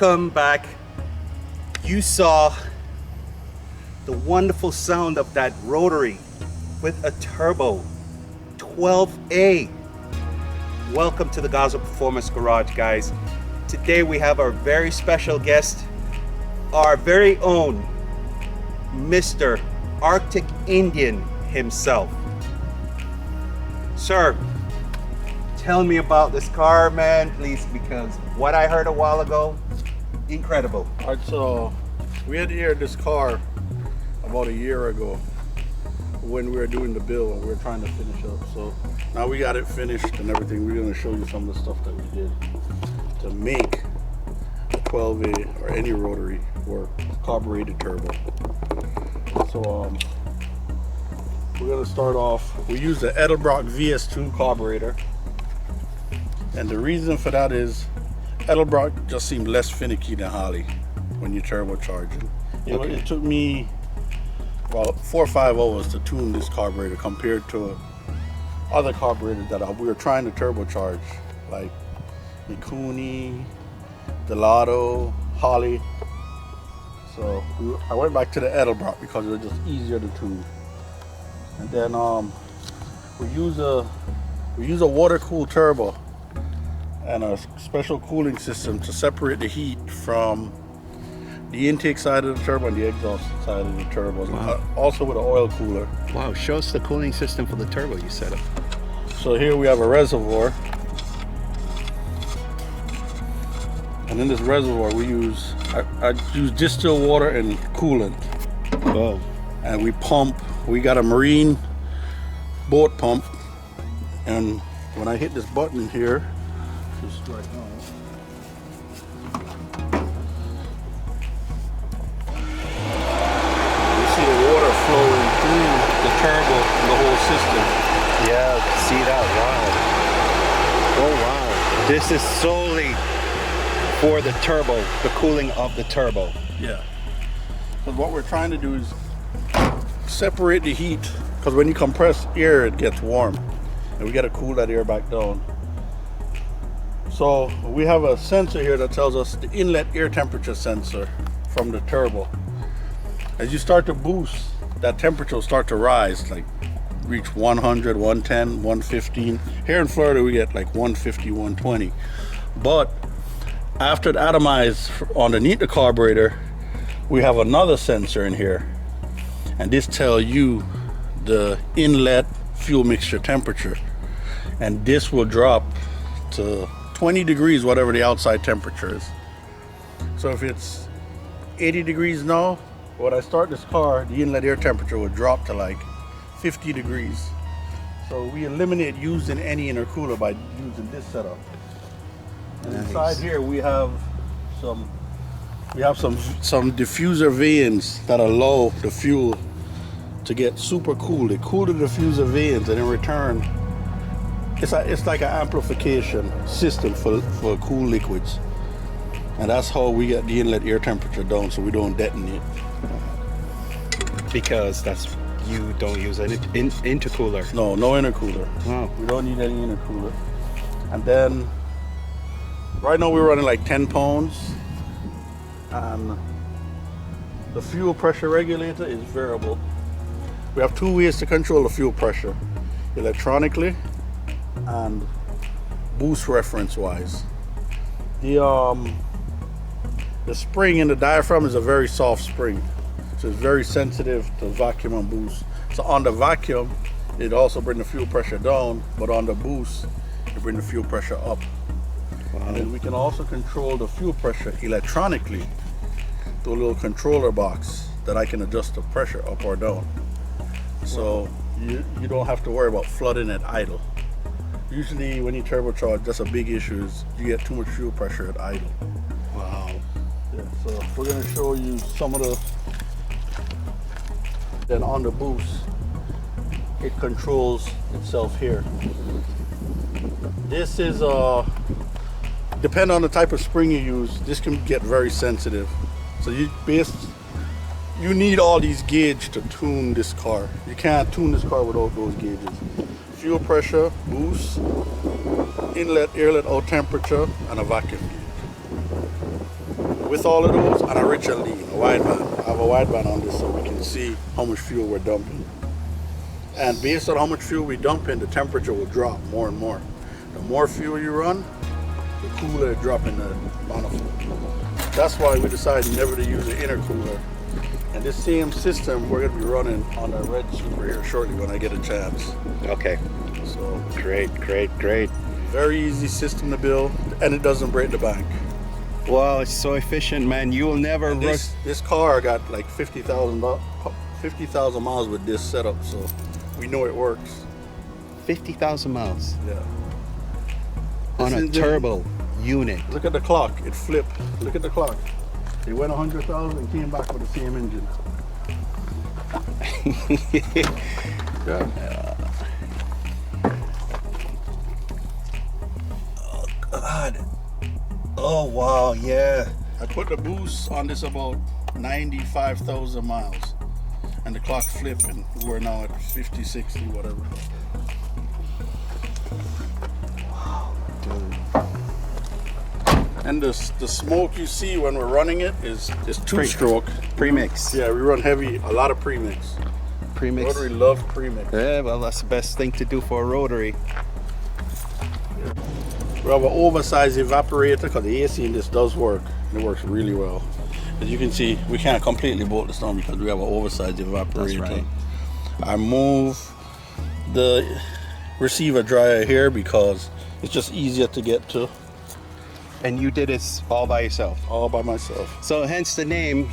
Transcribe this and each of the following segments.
Welcome back. You saw the wonderful sound of that rotary with a turbo 12A. Welcome to the Gaza Performance Garage, guys. Today we have our very special guest, our very own Mr. Arctic Indian himself. Sir, tell me about this car, man, please, because what I heard a while ago, incredible. All right, so we had aired this car about a year ago when we were doing the build and we were trying to finish up. So now we got it finished and everything. We're going to show you some of the stuff that we did to make a 12A or any rotary or carbureted turbo. So we're going to start off. We use the Edelbrock VS2 carburetor, and the reason for that is Edelbrock just seemed less finicky than Holley when you're turbocharging. It took me about 4 or 5 hours to tune this carburetor compared to other carburetors that we were trying to turbocharge, like Mikuni, Delato, Holley. So I went back to the Edelbrock because it was just easier to tune. And then we use a water-cooled turbo and a special cooling system to separate the heat from the intake side of the turbo and the exhaust side of the turbo. Wow. Also with an oil cooler. Wow, show us the cooling system for the turbo you set up. So here we have a reservoir. And in this reservoir we use, I use distilled water and coolant. Whoa. And we pump, we got a marine boat pump. And when I hit this button here, just right now, you see the water flowing through the turbo and the whole system. Yeah, see that, wow. Oh wow, this is solely for the turbo, the cooling of the turbo. Yeah, because what we're trying to do is separate the heat, because when you compress air it gets warm and we got to cool that air back down. So we have a sensor here that tells us the inlet air temperature sensor from the turbo. As you start to boost, that temperature will start to rise, like reach 100, 110, 115. Here in Florida we get like 150, 120. But after it atomized underneath the carburetor, we have another sensor in here, and this tells you the inlet fuel mixture temperature, and this will drop to 20 degrees, whatever the outside temperature is. So if it's 80 degrees now, when I start this car, the inlet air temperature will drop to like 50 degrees. So we eliminate using any intercooler by using this setup. And nice. Inside here we have some diffuser vanes that allow the fuel to get super cool. They cool the diffuser vanes, and in return it's like an amplification system for cool liquids. And that's how we get the inlet air temperature down so we don't detonate. Because you don't use any intercooler. No intercooler. Wow. We don't need any intercooler. And then right now we're running like 10 pounds, and the fuel pressure regulator is variable. We have 2 ways to control the fuel pressure: electronically and boost reference wise. The spring in the diaphragm is a very soft spring, so it's very sensitive to vacuum and boost. So on the vacuum it also brings the fuel pressure down, but on the boost it brings the fuel pressure up. Wow. And then we can also control the fuel pressure electronically through a little controller box that I can adjust the pressure up or down. So you don't have to worry about flooding at idle. Usually when you turbocharge, that's a big issue, is you get too much fuel pressure at idle. Wow. Yeah, so we're going to show you some of the, then on the boost, it controls itself here. This is, depending on the type of spring you use, this can get very sensitive. So you need all these gauges to tune this car. You can't tune this car without those gauges. Fuel pressure, boost, inlet, airlet, out temperature, and a vacuum gauge. with all of those, and a richer lean, a wideband. I have a wideband on this so we can see how much fuel we're dumping. And based on how much fuel we dump in, the temperature will drop more and more. The more fuel you run, the cooler it drop in the manifold. That's why we decided never to use the intercooler. And this same system we're going to be running on the red Super here shortly when I get a chance. Okay. So Great. very easy system to build, and it doesn't break the bank. Well, it's so efficient, man. You will never And rush. this car got like 50,000 miles with this setup, so we know it works. 50,000 miles Yeah. on This a is the- turbo unit. Look at the clock. It flipped. Look at the clock. It went 100,000 and came back with the same engine. Yeah. God. Oh, wow, yeah. I put the boost on this about 95,000 miles, and the clock flipped, and we're now at 50, 60, whatever. Dude. And the smoke you see when we're running it is two-stroke. Premix. Yeah, we run heavy, a lot of premix. Premix. Rotary love premix. Yeah, well, that's the best thing to do for a rotary. We have an oversized evaporator because the AC in this does work. And it works really well. As you can see, we can't completely bolt this down because we have an oversized evaporator. That's right. I move the receiver dryer here because it's just easier to get to And you did this all by yourself. all by myself. So hence the name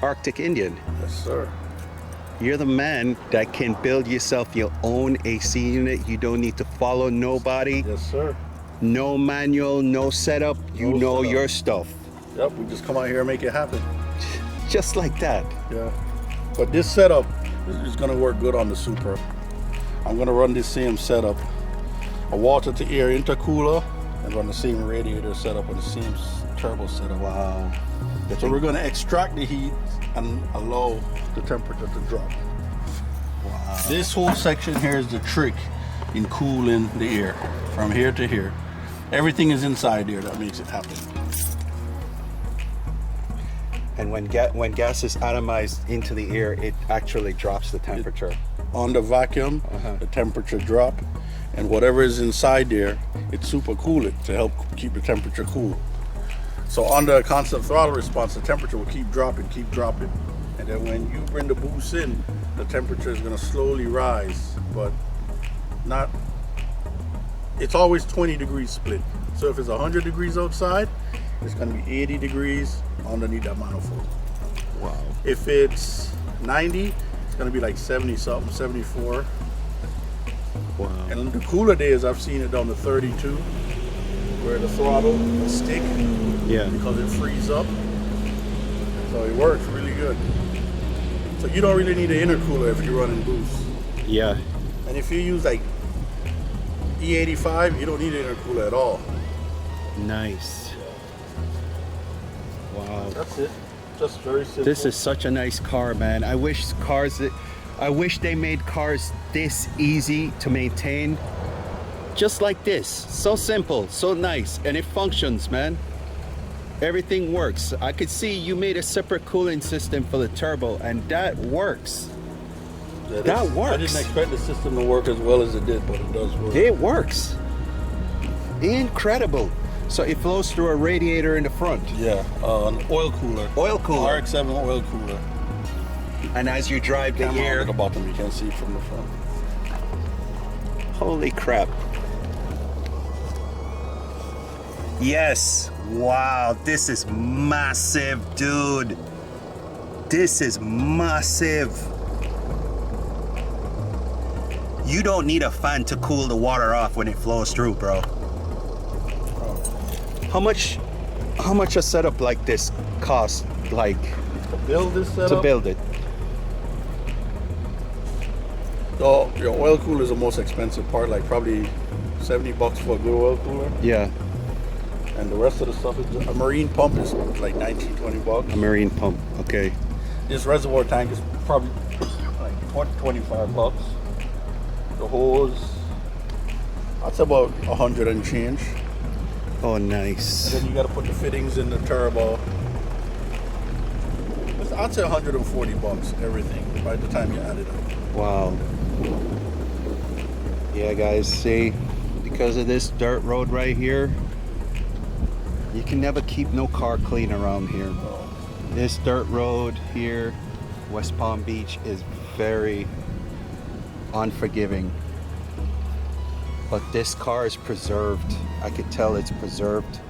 Arctic Indian. Yes, sir. You're the man that can build yourself your own AC unit. You don't need to follow nobody. Yes, sir. No manual, no setup. You No know setup. your stuff. Yep, we just come out here and make it happen. Just like that. Yeah. But this setup is going to work good on the Supra. I'm going to run this same setup. A water to air intercooler and run the same radiator setup and the same turbo setup. Wow. So we're going to extract the heat and allow the temperature to drop. Wow. This whole section here is the trick in cooling the air from here to here. Everything is inside there that makes it happen. And when gas is atomized into the air, it actually drops the temperature. On the vacuum, the temperature drop, and whatever is inside there, it super cool it to help keep the temperature cool. So under a constant throttle response, the temperature will keep dropping. And then when you bring the boost in, the temperature is gonna slowly rise, but not, it's always 20 degrees split. So if it's 100 degrees outside, it's gonna be 80 degrees underneath that manifold. Wow. If it's 90, it's gonna be like 70 something, 74. Wow. And the cooler days, I've seen it down to 32, where the throttle will stick Yeah. because it frees up. So it works really good. So you don't really need an intercooler if you're running boost. Yeah. And if you use like E85, you don't need an intercooler at all. Nice. Wow. That's it. Just very simple. This is such a nice car, man. I wish they made cars this easy to maintain. Just like this. So simple, so nice, and it functions, man. Everything works. I could see you made a separate cooling system for the turbo, and that works. Yeah, that I works. didn't expect the system to work as well as it did, but it does work. It works. Incredible. So it flows through a radiator in the front. Yeah, an oil cooler. Oil cooler. RX7 oil cooler. And as you drive the Camera air, at the bottom, you can't see it from the front. holy crap. Yes. Wow, this is massive, dude. This is massive. You don't need a fan to cool the water off when it flows through, bro. How much a setup like this cost, like, To build this setup, to build it? So your oil cooler is the most expensive part, like probably $70 for a good oil cooler. Yeah, And the rest of the stuff is a marine pump is like 19, 20 bucks. a marine pump, okay. This reservoir tank is probably like 20, 25 bucks. The hose, that's about 100 and change. Oh, nice. Then you got to put the fittings in the turbo. I'd say 140 bucks, everything, by the time you add it up. Wow. Yeah, guys, see, because of this dirt road right here, you can never keep no car clean around here. This dirt road here, West Palm Beach, is very unforgiving. But this car is preserved. I could tell it's preserved.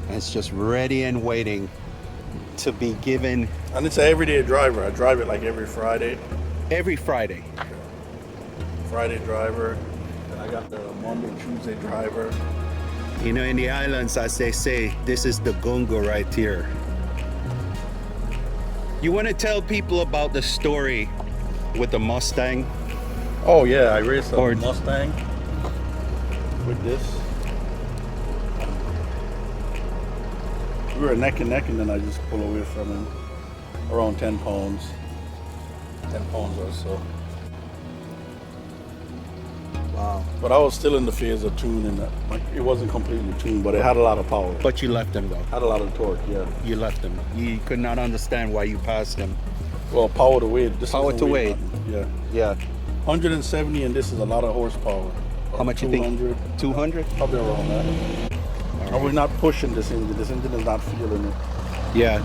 And it's just ready and waiting to be given. And it's an everyday driver. I drive it like every Friday. Every Friday. Friday driver. And I got the Monday, Tuesday driver. You know, in the islands, as they say, this is the gungo right here. You want to tell people about the story with the Mustang? Oh yeah, I raced a Or- Mustang with this. We were neck and neck, and then I just pulled away from him. Around 10 pounds. 10 pounds or so. Wow. But I was still in the phase of tuning. Like, it wasn't completely tuned, but it had a lot of power. But you left him though. Had a lot of torque, yeah. You left him. You could not understand why you passed him. Well, power to weight. This Power is to weight. Yeah. Yeah. 170, and this is a lot of horsepower. How much you think? 200? Probably around that. And we're not pushing this engine. This engine is not feeling it. Yeah.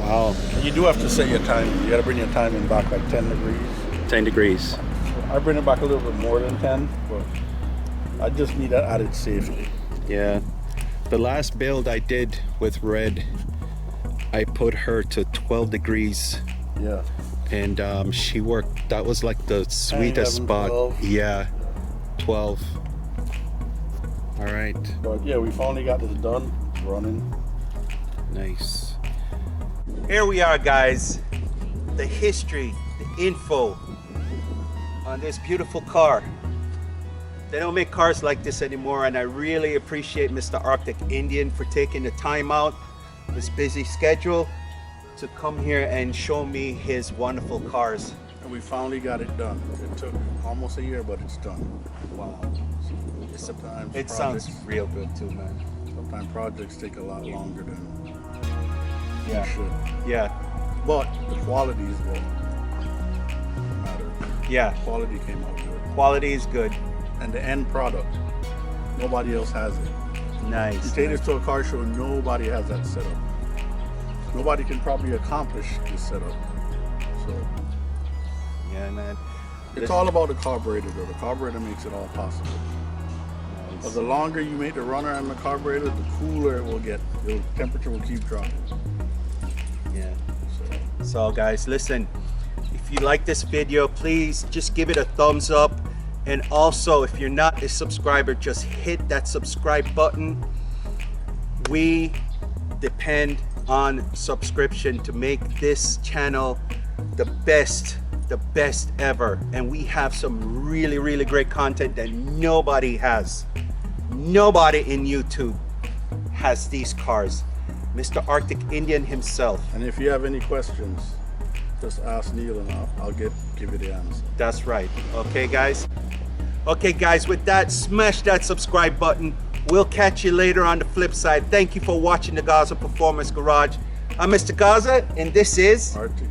Wow. You do have to set your timing. You got to bring your timing back like 10 degrees. 10 degrees. I bring it back a little bit more than 10, but I just need that added safety. Yeah. The last build I did with Red, I put her to 12 degrees. Yeah. And she worked. That was like the sweetest 11, spot. 12. Yeah. 12. All right. But yeah, we finally got this done. It's running. Nice. Here we are, guys. The history, the info on this beautiful car. They don't make cars like this anymore, and I really appreciate Mr. Arctic Indian for taking the time out, his busy schedule, to come here and show me his wonderful cars. And we finally got it done. It took almost a year, but it's done. Wow. Sometimes It sounds real good too, man. Sometimes projects take a lot longer than Yeah. they should. Yeah. But the quality is what matters. Yeah. Quality came out good. Quality is good. And the end product, nobody else has it. Nice. You take this to a car show, nobody has that setup. Nobody can probably accomplish this setup. So Yeah, man. it's all about the carburetor though. The carburetor makes it all possible. But the longer you make the runner and the carburetor, the cooler it will get. The temperature will keep dropping. Yeah. So guys, listen, if you like this video, please just give it a thumbs up. And also, if you're not a subscriber, just hit that subscribe button. We depend on subscription to make this channel the best ever. And we have some really great content that nobody has. Nobody in YouTube has these cars. Mr. Arctic Indian himself. And if you have any questions, just ask Neil and I'll give you the answer. That's right. Okay, guys? Okay, guys, with that, smash that subscribe button. We'll catch you later on the flip side. Thank you for watching the Gaza Performance Garage. I'm Mr. Gaza, and this is Arctic